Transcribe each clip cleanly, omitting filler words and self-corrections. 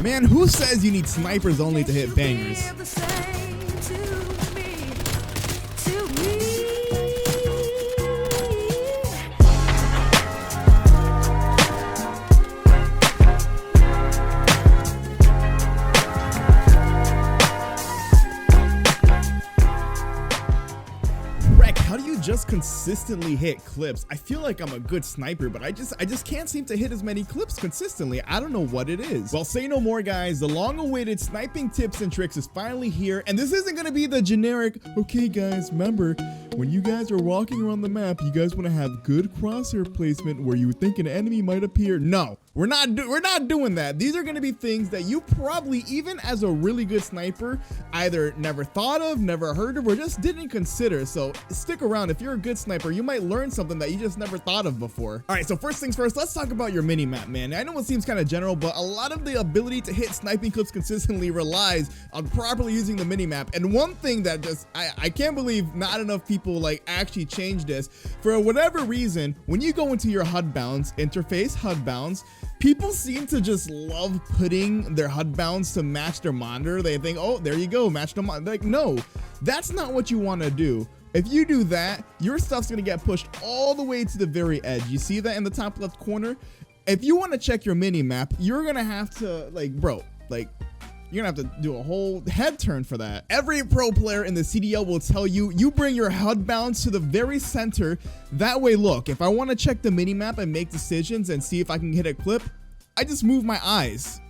Man, who says you need snipers only to hit bangers? How do you just consistently hit clips? I feel like I'm a good sniper, but I just can't seem to hit as many clips consistently. I don't know what it is. Well, say no more, guys. The long-awaited sniping tips and tricks is finally here, and this isn't gonna be the generic, okay guys, remember, when you guys are walking around the map, you guys wanna have good crosshair placement where you think an enemy might appear. No, we're not doing that. These are gonna be things that you probably, even as a really good sniper, either never thought of, never heard of, or just didn't consider. So stick around. If you're a good sniper, you might learn something that you just never thought of before. All right, so first things first, let's talk about your mini-map, man. I know it seems kind of general, but a lot of the ability to hit sniping clips consistently relies on properly using the mini-map. And one thing that just, I can't believe not enough people like actually change this. For whatever reason, when you go into your HUD bounds interface, HUD bounds, people seem to just love putting their HUD bounds to match their monitor. They think, oh, there you go, match the monitor. Like, no, that's not what you want to do. If you do that, your stuff's gonna get pushed all the way to the very edge. You see that in the top left corner? If you want to check your mini map, you're gonna have to, like, bro, like, you're gonna have to do a whole head turn for that. Every pro player in the CDL will tell you, you bring your HUD bounds to the very center. That way, look, if I want to check the mini map and make decisions and see if I can hit a clip, I just move my eyes.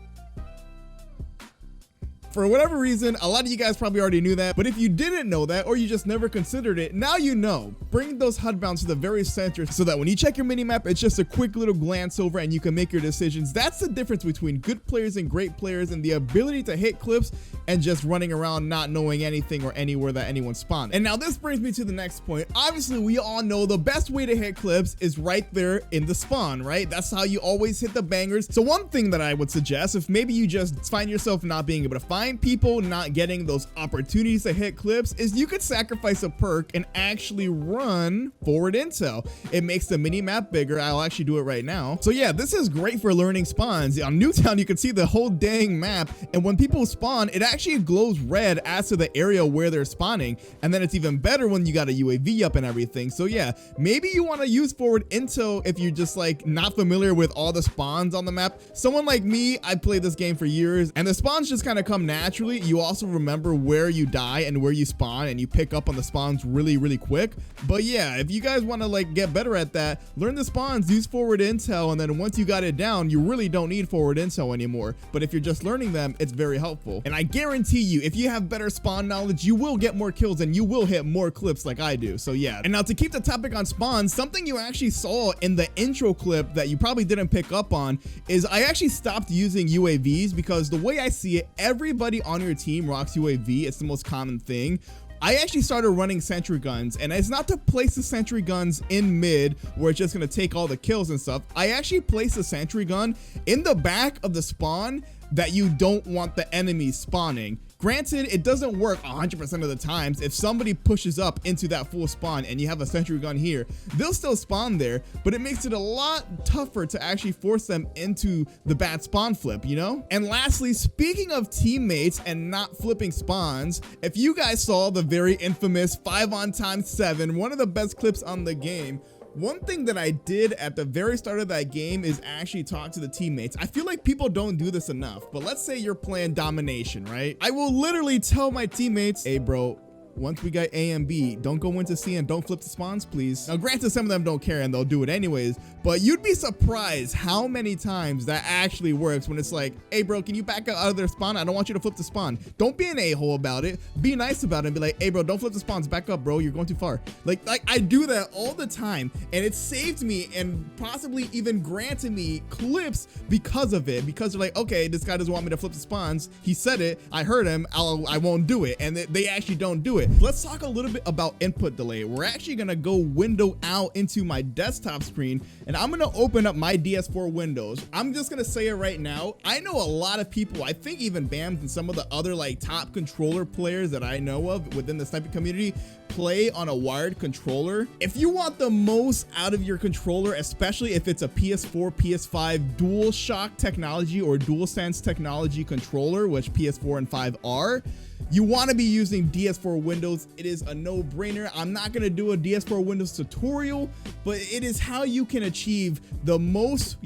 For whatever reason, a lot of you guys probably already knew that, but if you didn't know that, or you just never considered it, now you know. Bring those HUD bounds to the very center so that when you check your minimap, it's just a quick little glance over and you can make your decisions. That's the difference between good players and great players, and the ability to hit clips and just running around not knowing anything or anywhere that anyone spawned. And now this brings me to the next point. Obviously, we all know the best way to hit clips is right there in the spawn, right? That's how you always hit the bangers. So one thing that I would suggest, if maybe you just find yourself not being able to find people, not getting those opportunities to hit clips, is you could sacrifice a perk and actually run forward intel. It makes the mini map bigger. I'll actually do it right now. So yeah, this is great for learning spawns. On Newtown, you can see the whole dang map, and when people spawn, it actually glows red as to the area where they're spawning, and then it's even better when you got a UAV up and everything. So yeah, maybe you want to use forward intel if you're just like not familiar with all the spawns on the map. Someone like me, I played this game for years, and the spawns just kind of come naturally. You also remember where you die and where you spawn, and you pick up on the spawns really quick. But yeah, if you guys want to like get better at that, learn the spawns, use forward intel, and then once you got it down, you really don't need forward intel anymore. But if you're just learning them, it's very helpful. And I guarantee you, if you have better spawn knowledge, you will get more kills and you will hit more clips like I do. So yeah. And now to keep the topic on spawns, something you actually saw in the intro clip that you probably didn't pick up on is I actually stopped using UAVs, because the way I see it, everybody on your team rocks UAV. It's the most common thing. I actually started running sentry guns, and it's not to place the sentry guns in mid where it's just going to take all the kills and stuff. I actually place the sentry gun in the back of the spawn that you don't want the enemy spawning. Granted, it doesn't work 100% of the times. If somebody pushes up into that full spawn and you have a sentry gun here, they'll still spawn there, but it makes it a lot tougher to actually force them into the bad spawn flip, you know? And lastly, speaking of teammates and not flipping spawns, if you guys saw the very infamous 5-on-7, one of the best clips on the game, one thing that I did at the very start of that game is actually talk to the teammates. I feel like people don't do this enough, but let's say you're playing domination, right? I will literally tell my teammates, hey bro, once we got A and B, don't go into C and don't flip the spawns, please. Now, granted, some of them don't care and they'll do it anyways, but you'd be surprised how many times that actually works when it's like, hey bro, can you back out of their spawn? I don't want you to flip the spawn. Don't be an a-hole about it. Be nice about it and be like, hey bro, don't flip the spawns. Back up, bro. You're going too far. Like I do that all the time, and it saved me and possibly even granted me clips because of it, because they're like, okay, this guy doesn't want me to flip the spawns. He said it. I heard him. I won't do it. And they actually don't do it. into it. Let's talk a little bit about input delay. We're actually gonna go window out into my desktop screen, and I'm gonna open up my DS4 Windows. I'm just gonna say it right now. I know a lot of people, I think even BAMs and some of the other like top controller players that I know of within the sniping community play on a wired controller. If you want the most out of your controller, especially if it's a PS4, PS5 dual shock technology or dual sense technology controller, which PS4 and 5 are, you want to be using DS4 Windows. It is a no-brainer. I'm not going to do a DS4 Windows tutorial, but it is how you can achieve the most,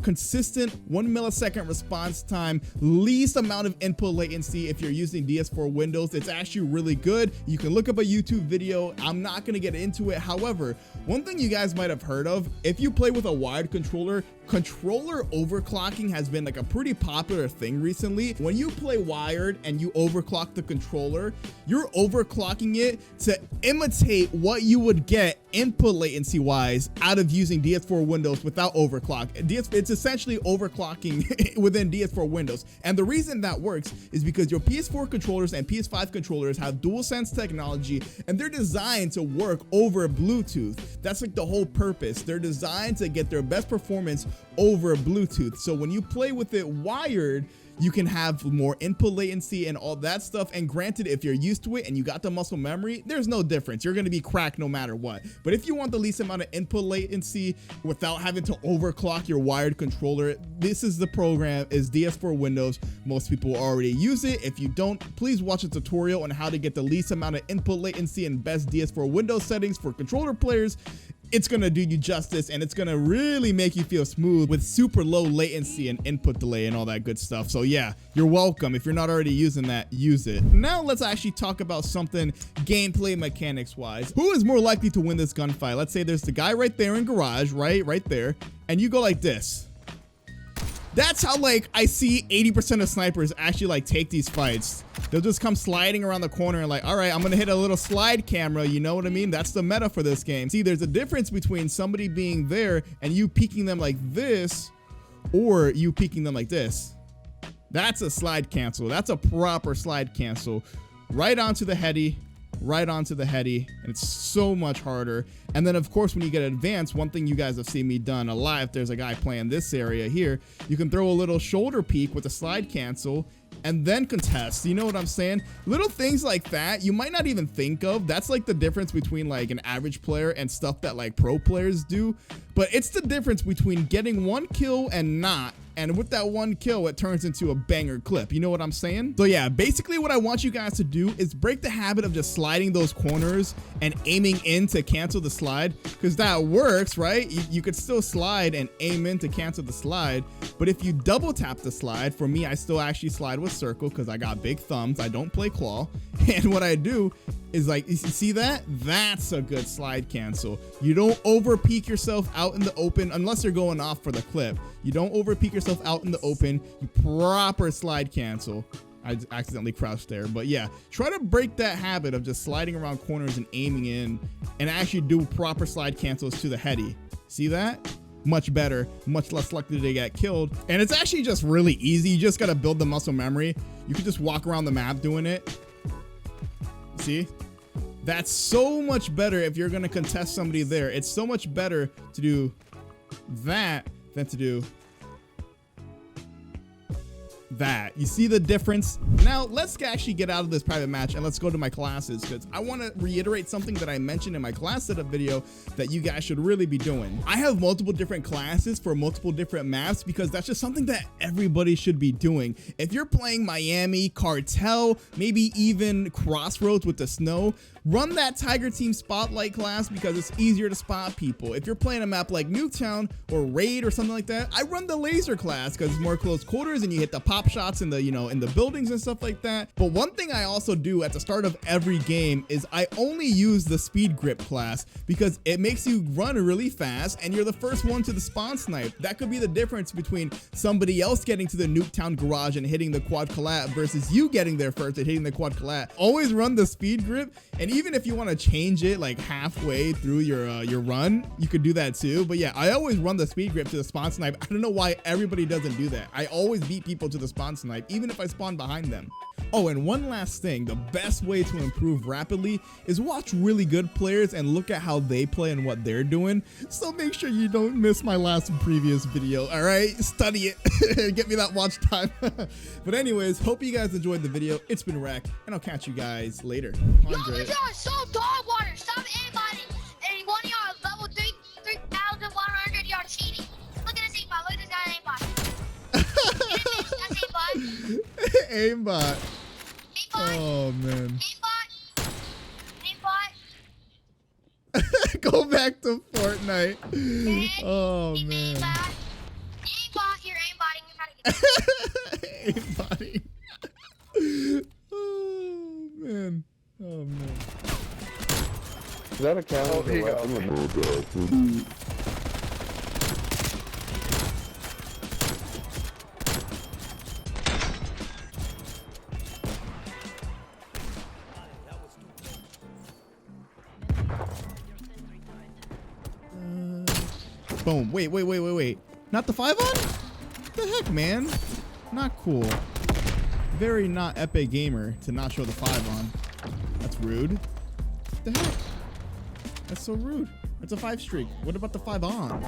consistent 1 millisecond response time, least amount of input latency if you're using DS4 Windows. It's actually really good. You can look up a YouTube video. I'm not going to get into it. However, one thing you guys might have heard of, if you play with a wired controller overclocking has been like a pretty popular thing recently. When you play wired and you overclock the controller, you're overclocking it to imitate what you would get input latency wise out of using DS4 Windows without overclock. It's essentially overclocking within DS4 Windows. And the reason that works is because your PS4 controllers and PS5 controllers have DualSense technology, and they're designed to work over Bluetooth. That's like the whole purpose. They're designed to get their best performance over Bluetooth. So when you play with it wired, you can have more input latency and all that stuff. And granted, if you're used to it and you got the muscle memory, there's no difference. You're going to be cracked no matter what. But if you want the least amount of input latency without having to overclock your wired controller, this is the program, is DS4 Windows. Most people already use it. If you don't, please watch a tutorial on how to get the least amount of input latency and best DS4 Windows settings for controller players. It's gonna do you justice, and it's gonna really make you feel smooth with super low latency and input delay and all that good stuff. So yeah, you're welcome. If you're not already using that, use it. Now let's actually talk about something gameplay mechanics wise. Who is more likely to win this gunfight? Let's say there's the guy right there in garage, right there, and you go like this. That's how like I see 80% of snipers actually like take these fights. They'll just come sliding around the corner and like, all right, I'm gonna hit a little slide camera. You know what I mean? That's the meta for this game. See, there's a difference between somebody being there and you peeking them like this, or you peeking them like this. That's a slide cancel. That's a proper slide cancel. Right onto the heady. Right onto the heady, and it's so much harder. And then of course when you get advanced, one thing you guys have seen me done a lot, if there's a guy playing this area here, you can throw a little shoulder peek with a slide cancel and then contest. You know what I'm saying? Little things like that you might not even think of. That's like the difference between like an average player and stuff that like pro players do. But it's the difference between getting one kill and not. And with that one kill, it turns into a banger clip. You know what I'm saying? So yeah, basically what I want you guys to do is break the habit of just sliding those corners and aiming in to cancel the slide, because that works, right? You could still slide and aim in to cancel the slide. But if you double tap the slide, for me, I still actually slide with circle because I got big thumbs. I don't play claw. And what I do is like, you see that? That's a good slide cancel. You don't over peek yourself out in the open unless you're going off for the clip. You don't over peek yourself out in the open. You proper slide cancel. I accidentally crouched there, but yeah, try to break that habit of just sliding around corners and aiming in, and actually do proper slide cancels to the heady. See that? Much better, much less likely to get killed. And it's actually just really easy. You just got to build the muscle memory. You can just walk around the map doing it. See? That's so much better if you're going to contest somebody there. It's so much better to do that than to do that. You see the difference? Now let's actually get out of this private match and let's go to my classes, because I want to reiterate something that I mentioned in my class setup video that you guys should really be doing. I have multiple different classes for multiple different maps because that's just something that everybody should be doing. If you're playing Miami, Cartel, maybe even Crossroads with the snow, run that Tiger Team Spotlight class because it's easier to spot people. If you're playing a map like Nuketown or Raid or something like that, I run the Laser class because it's more close quarters and you hit the pop shots in the, in the buildings and stuff like that. But one thing I also do at the start of every game is I only use the Speedgrip class because it makes you run really fast and you're the first one to the spawn snipe. That could be the difference between somebody else getting to the Nuketown garage and hitting the quad collat versus you getting there first and hitting the quad collat. Always run the Speedgrip, and even if you want to change it like halfway through your run, you could do that too. But yeah, I always run the Speedgrip to the spawn snipe. I don't know why everybody doesn't do that. I always beat people to the spawn spawn snipe, even if I spawn behind them. Oh, and one last thing, the best way to improve rapidly is watch really good players and look at how they play and what they're doing. So make sure you don't miss my last and previous video, all right? Study it, get me that watch time. But anyways, hope you guys enjoyed the video. It's been Rack, and I'll catch you guys later. Yo, y'all so dog water. Stop aimbotting. And one of y'all level 3,100, y'all cheating. Look at this aimbot. Look at this guy aimbot. That's aimbot. Aimbot. Oh man. Aimbot. Go back to Fortnite. Oh man. Aimbot. You're aimbotting. Aimbotting. Oh man. Oh man. Is that a camera? Oh, here you go. Boom. Wait. Not the 5 on? What the heck, man? Not cool. Very not epic gamer to not show the 5 on. That's rude. What the heck? That's so rude. That's a 5 streak. What about the 5 on?